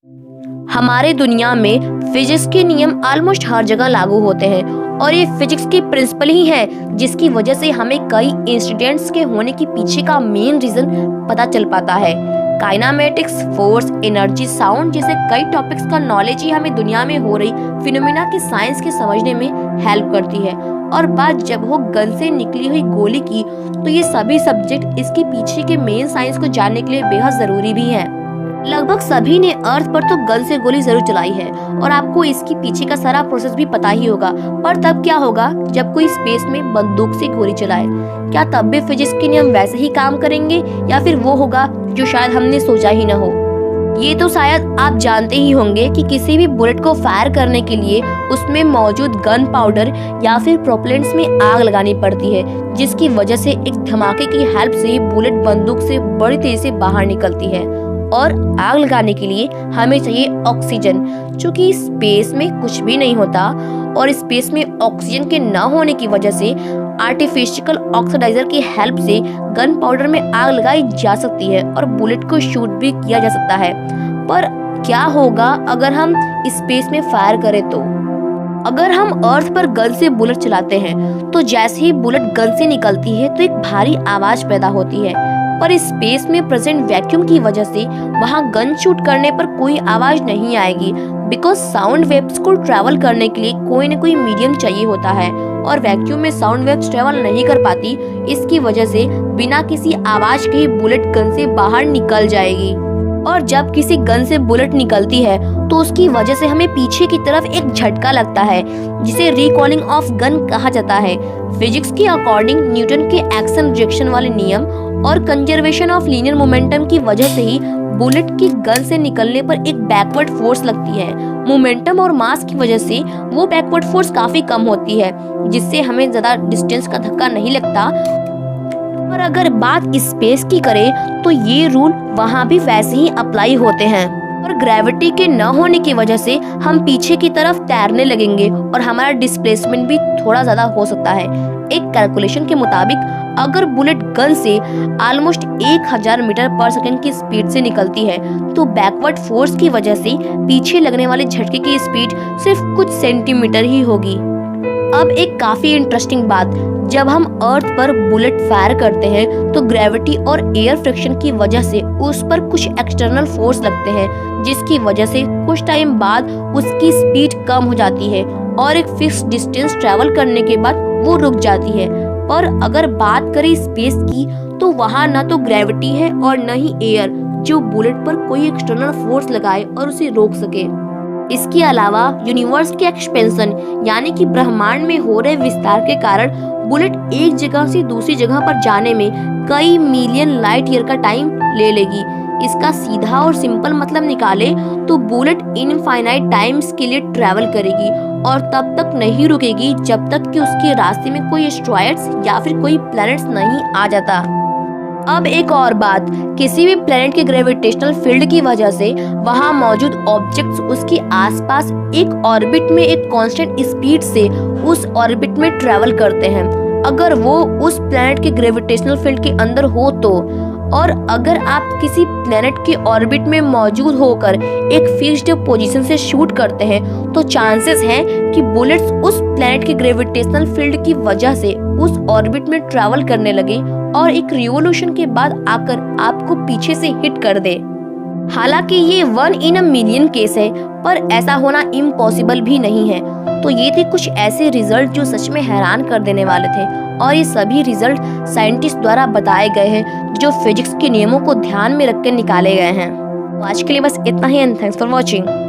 हमारे दुनिया में फिजिक्स के नियम ऑलमोस्ट हर जगह लागू होते हैं और ये फिजिक्स की प्रिंसिपल ही है जिसकी वजह से हमें कई इंसिडेंट्स के होने के पीछे का मेन रीजन पता चल पाता है। काइनामेटिक्स, फोर्स, एनर्जी, साउंड जैसे कई टॉपिक्स का नॉलेज ही हमें दुनिया में हो रही फिनोमिना के साइंस के समझने में हेल्प करती है। और बात जब हो गन से निकली हुई गोली की, तो ये सभी सब्जेक्ट इसके पीछे के मेन साइंस को जानने के लिए बेहद जरूरी भी है। लगभग सभी ने अर्थ पर तो गन से गोली जरूर चलाई है और आपको इसके पीछे का सारा प्रोसेस भी पता ही होगा। पर तब क्या होगा जब कोई स्पेस में बंदूक से गोली चलाए? क्या तब भी फिजिक्स के नियम वैसे ही काम करेंगे या फिर वो होगा जो शायद हमने सोचा ही न हो? ये तो शायद आप जानते ही होंगे कि किसी भी बुलेट को फायर करने के लिए उसमें मौजूद गन पाउडर या फिर प्रोपेलेंट्स में आग लगानी पड़ती है, जिसकी वजह से एक धमाके की हेल्प से बुलेट बंदूक से बड़ी तेजी से बाहर निकलती है। और आग लगाने के लिए हमें चाहिए ऑक्सीजन, क्योंकि स्पेस में कुछ भी नहीं होता और स्पेस में ऑक्सीजन के न होने की वजह से आर्टिफिशियल ऑक्सीडाइजर की हेल्प से गन पाउडर में आग लगाई जा सकती है और बुलेट को शूट भी किया जा सकता है। पर क्या होगा अगर हम स्पेस में फायर करें तो? अगर हम अर्थ पर गन से बुलेट चलाते हैं तो जैसे ही बुलेट गन से निकलती है तो एक भारी आवाज पैदा होती है, पर स्पेस में प्रेजेंट वैक्यूम की वजह से वहां गन शूट करने पर कोई आवाज नहीं आएगी, बिकॉज साउंड वेव्स को ट्रैवल करने के लिए कोई न कोई मीडियम चाहिए होता है और वैक्यूम में साउंड वेव्स ट्रैवल नहीं कर पाती। इसकी वजह से बिना किसी आवाज के ही बुलेट गन से बाहर निकल जाएगी। और जब किसी गन से बुलेट निकलती है तो उसकी वजह से हमें पीछे की तरफ एक झटका लगता है, जिसे रिकॉलिंग ऑफ गन कहा जाता है। फिजिक्स के अकॉर्डिंग न्यूटन के एक्शन रिएक्शन वाले नियम और कंजर्वेशन ऑफ लीनियर मोमेंटम की वजह से ही बुलेट की गन से निकलने पर एक बैकवर्ड फोर्स लगती है। मोमेंटम और मास की वजह से वो बैकवर्ड फोर्स काफी कम होती है, जिससे हमें ज्यादा डिस्टेंस का धक्का नहीं लगता। और अगर बात स्पेस की करें तो ये रूल वहाँ भी वैसे ही अप्लाई होते हैं और ग्रेविटी के न होने की वजह से हम पीछे की तरफ तैरने लगेंगे और हमारा डिस्प्लेसमेंट भी थोड़ा ज्यादा हो सकता है। एक कैलकुलेशन के मुताबिक अगर बुलेट गन से ऑलमोस्ट 1000 मीटर पर सेकंड की स्पीड से निकलती है तो बैकवर्ड फोर्स की वजह से पीछे लगने वाले झटके की स्पीड सिर्फ कुछ सेंटीमीटर ही होगी। अब एक काफी इंटरेस्टिंग बात, जब हम अर्थ पर बुलेट फायर करते हैं तो ग्रेविटी और एयर फ्रिक्शन की वजह से उस पर कुछ एक्सटर्नल फोर्स लगते हैं, जिसकी वजह से कुछ टाइम बाद उसकी स्पीड कम हो जाती है और एक फिक्स डिस्टेंस ट्रैवल करने के बाद वो रुक जाती है। पर अगर बात करें स्पेस की तो वहाँ न तो ग्रेविटी है और न ही एयर जो बुलेट पर कोई एक्सटर्नल फोर्स लगाए और उसे रोक सके। इसके अलावा यूनिवर्स के एक्सपेंशन यानी कि ब्रह्मांड में हो रहे विस्तार के कारण बुलेट एक जगह से दूसरी जगह पर जाने में कई मिलियन लाइट ईयर का टाइम ले लेगी। इसका सीधा और सिंपल मतलब निकाले तो बुलेट इनफाइनाइट टाइम्स के लिए ट्रैवल करेगी और तब तक नहीं रुकेगी जब तक कि उसके रास्ते में कोई एस्टेरॉयड्स या फिर कोई प्लैनेट्स नहीं आ जाता। अब एक और बात, किसी भी प्लेनेट के ग्रेविटेशनल फील्ड की वजह से वहां मौजूद ऑब्जेक्ट्स उसके आसपास एक ऑर्बिट में एक कांस्टेंट स्पीड से उस ऑर्बिट में ट्रैवल करते हैं, अगर वो उस प्लेनेट के ग्रेविटेशनल फील्ड के अंदर हो तो। और अगर आप किसी प्लेनेट के ऑर्बिट में मौजूद होकर एक फिक्स्ड पोजीशन से शूट करते हैं तो चांसेस हैं कि बुलेट्स उस प्लेनेट के ग्रेविटेशनल फील्ड की वजह से उस ऑर्बिट में ट्रैवल करने लगे और एक रिवोल्यूशन के बाद आकर आपको पीछे से हिट कर दे। हालांकि ये 1 in a million केस है, पर ऐसा होना इम्पॉसिबल भी नहीं है। तो ये थे कुछ ऐसे रिजल्ट जो सच में हैरान कर देने वाले थे और ये सभी रिजल्ट साइंटिस्ट द्वारा बताए गए हैं जो फिजिक्स के नियमों को ध्यान में रखकर निकाले गए हैं। तो आज के लिए बस इतना ही एंड थैंक्स फॉर वॉचिंग।